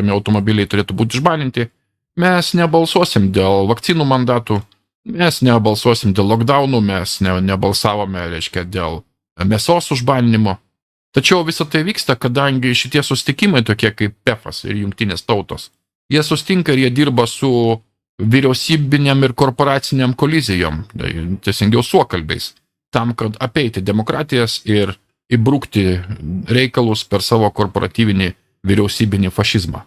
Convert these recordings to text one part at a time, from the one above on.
automobiliai turėtų būti išbaninti. Mes nebalsuosim dėl vakcinų mandatų, mes nebalsuosim dėl lockdownų, mes nebalsavome, reiškia, dėl mėsos užbaninimo. Tačiau visą tai vyksta, kadangi šitie susitikimai tokie kaip PEFas ir jungtinės tautos, jie sustinka ir jie dirba su vyriausybiniam ir korporaciniam kolizijom, teisingiau suokalbiais, tam, kad apeiti demokratijas ir įbrukti reikalus per savo korporatyvinį vyriausybinį fašizmą.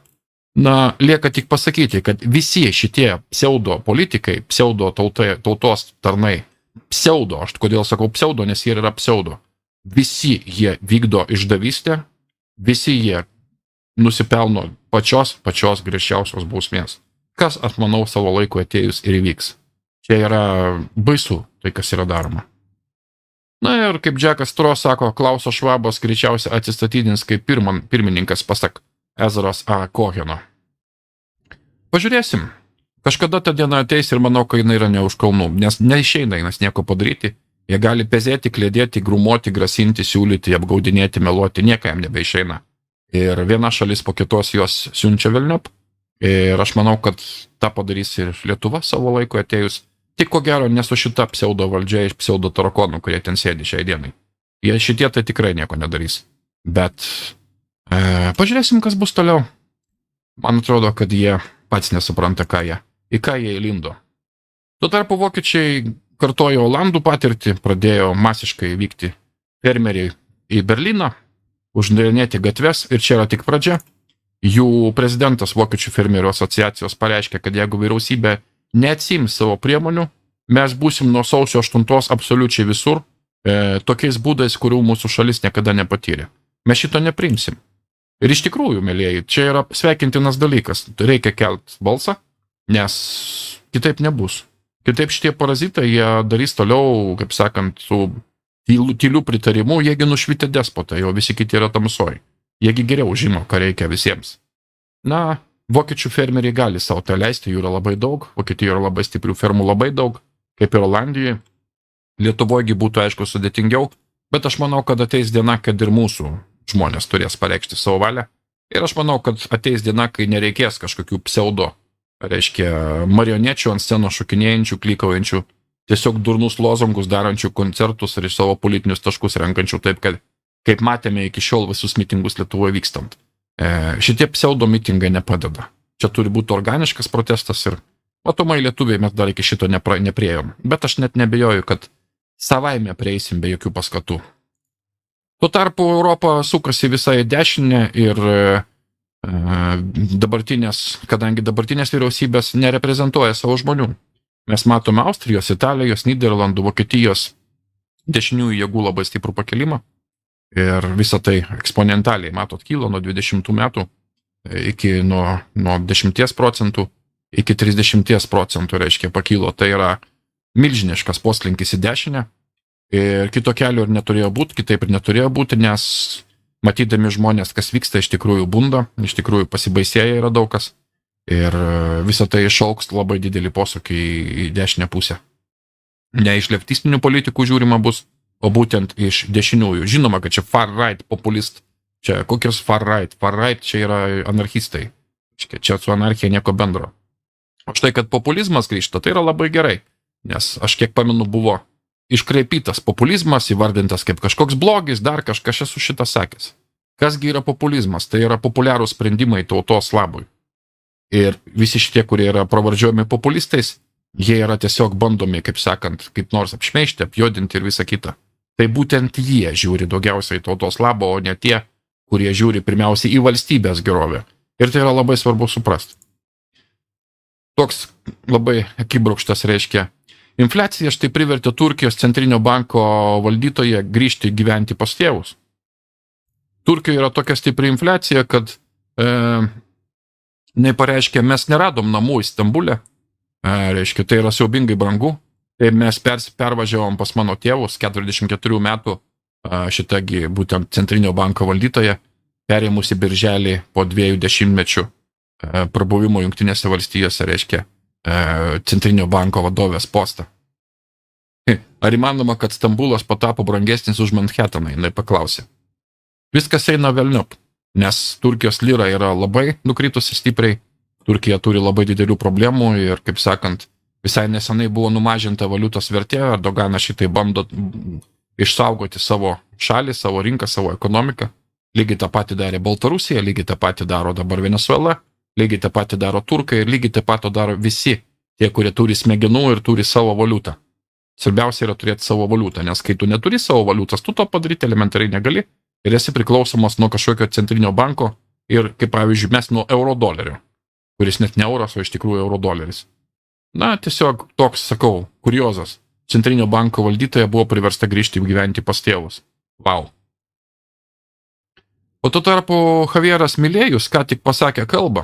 Na, lieka tik pasakyti, kad visi šitie pseudo politikai, pseudo tautos tarnai, pseudo, aš kodėl sakau pseudo, nes jie yra pseudo, visi jie vykdo išdavystę, visi jie nusipelno pačios griežčiausios bausmės. Kas, aš manau, savo laiku atėjus ir įvyks. Čia yra baisu, tai kas yra daroma. Na ir kaip Džekas Stro sako, Klauso Švabas greičiausiai atsistatydins kaip pirmininkas, pasak Ezaros A. Koheno. Pažiūrėsim. Kažkada ta diena ateis ir manau, kad jinai yra ne už kalnų, nes neišeina jiems nieko padaryti. Jie gali pezėti, klėdėti, grumoti, grasinti, siūlyti, apgaudinėti, meluoti, nieko jam nebeišeina. Ir viena šalis po kitos jos siunčia velniop. Ir aš manau, kad tą padarys ir Lietuva savo laiko atėjus. Tik ko gero nesu šita pseudo valdžia iš pseudo tarakonų, kurie ten sėdi šiai dienai. Jie šitie tai tikrai nieko nedarys. Bet pažiūrėsim, kas bus toliau. Man atrodo, kad jie pats nesupranta, į ką jie įlindo. Tuo tarpu vokiečiai kartojo Olandų patirtį, pradėjo masiškai vykti fermeriai į Berliną, uždarinėti gatves ir čia yra tik pradžia. Jų prezidentas Vokiečių fermerių asociacijos pareiškė, kad jeigu vyriausybė neatsiims savo priemonių, mes būsim nuo sausio 8 absoliučiai visur, tokiais būdais, kurių mūsų šalis niekada nepatyrė. Mes šito nepriimsim. Ir iš tikrųjų, mėlėjai, čia yra sveikintinas dalykas. Reikia kelt balsą, nes kitaip nebus. Kitaip šitie parazitai, jie darys toliau, kaip sakant, su tyliu pritarimu, jiegi nušvitę despotą, o visi kiti yra tamsoj. Jiegi geriau žino, ką reikia visiems. Na, vokiečių fermeriai gali savo tai leisti, jų yra labai daug, Vokietijoje yra labai stiprių fermų labai daug, kaip ir Olandijoje. Lietuvoje būtų aišku sudėtingiau, bet aš manau, kad ateis diena, kad ir mūsų žmonės turės pareikšti savo valią. Ir aš manau, kad ateis diena, kai nereikės kažkokių pseudo, reiškia, marionečių ant scenos šokinėjančių, klykaujančių, tiesiog durnus lozungus darančių koncertus ir iš savo politinius taškus renkančių taip, kaip matėme iki šiol visus mitingus Lietuvoje vykstant. Šitie pseudo mitingai nepadeda. Čia turi būti organiškas protestas ir matomai lietuviai mes dar iki šito nepriejom. Bet aš net nebejoju, kad savaime prieisim be jokių paskatų. Tuo tarpu Europa sukasi visai dešinę ir kadangi dabartinės vyriausybės nereprezentuoja savo žmonių. Mes matome Austrijos, Italijos, Nyderlandų, Vokietijos dešiniųjų jėgų labai stiprų pakelimą. Ir visą tai eksponentaliai, matot, kylo nuo 20 metų iki nuo 10% iki 30%, reiškia, pakylo. Tai yra milžiniškas poslinkis į dešinę. Ir kito kelio ir neturėjo būti, kitaip ir neturėjo būti, nes matydami žmonės, kas vyksta, iš tikrųjų bunda, iš tikrųjų pasibaisėja yra daug kas. Ir visą tai išauks labai didelį posūkį į dešinę pusę. Ne iš leftistinių politikų žiūrima bus, o būtent iš dešiniųjų. Žinoma, kad čia far-right populist. Čia kokios far-right? Far-right čia yra anarchistai. Čia su anarchija nieko bendro. O štai, kad populizmas grįžta, tai yra labai gerai. Nes aš kiek pamenu buvo iškreipytas populizmas, įvardintas kaip kažkoks blogis, dar kažkas esu šitą sakęs. Kasgi yra populizmas? Tai yra populiarūs sprendimai tautos labui. Ir visi šitie, kurie yra pravardžiuojami populistais, jie yra tiesiog bandomi, kaip sakant, kaip nors apšmeižti, apjuodinti ir visa kita. Tai būtent jie žiūri daugiausiai tautos labo, o ne tie, kurie žiūri pirmiausiai į valstybės gerovę. Ir tai yra labai svarbu suprasti. Toks labai akibrokštas reiškia. Infliacija štai privertė Turkijos centrinio banko valdytoje grįžti gyventi pas tėvus. Turkijoje yra tokia stipri infliacija, kad pareiškia, mes neradom namų Istambule, reiškia, tai yra siaubingai brangu. Tai mes pervažiavom pas mano tėvus, 44 metų šitagi būtent centrinio banko valdytoje, perėmusi birželį po 20 mečių prabuvimo Jungtinėse valstijose, reiškia, centrinio banko vadovės postą. Ar įmanoma, kad Stambulas patapo brangesnis už Manhattaną, jinai paklausė. Viskas eina velniop. nes Turkijos lira yra labai nukritusi stipriai, Turkija turi labai didelių problemų ir, kaip sakant, visai nesenai buvo numažinta valiutos vertė, Erdoganas šitai bando išsaugoti savo šalį, savo rinką, savo ekonomiką. Lygiai tą patį darė Baltarusija, lygiai tą patį daro dabar Venezuela, lygiai tą patį daro turkai ir lygiai tą patį daro visi tie, kurie turi smegenų ir turi savo valiutą. Svarbiausia yra turėti savo valiutą, nes kai tu neturi savo valiutos, tu to padaryti elementariai negali ir esi priklausomas nuo kažkokio centrinio banko ir, kaip pavyzdžiui, mes nuo euro-dolerio, kuris net ne euras, o iš tikrųjų euro-doleris. Na, tiesiog toks, sakau, kuriozas. Centrinio banko valdytoja buvo priversta grįžti gyventi pas tėvus. Vau. O tuo tarpu Javieras Milėjus ką tik pasakė kalbą,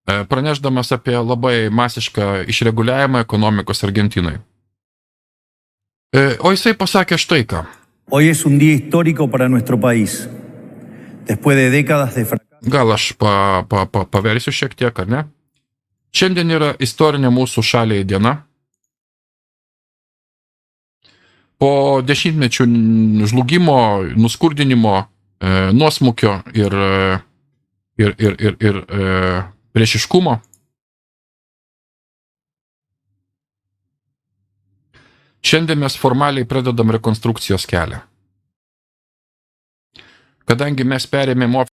pranešdamas apie labai masišką išreguliavimą ekonomikos Argentinai. O jisai pasakė štai ką. Hoy es un día histórico para nuestro país. Después de décadas de fracaso. Gal aš paversiu šiek tiek, ar ne? Šiandien yra istorinė mūsų šaliai diena. Po dešimtmečių žlugimo, nuskurdinimo, nuosmukio ir priešiškumo. Šiandien mes formaliai pradedam rekonstrukcijos kelią. Kadangi mes perėmėm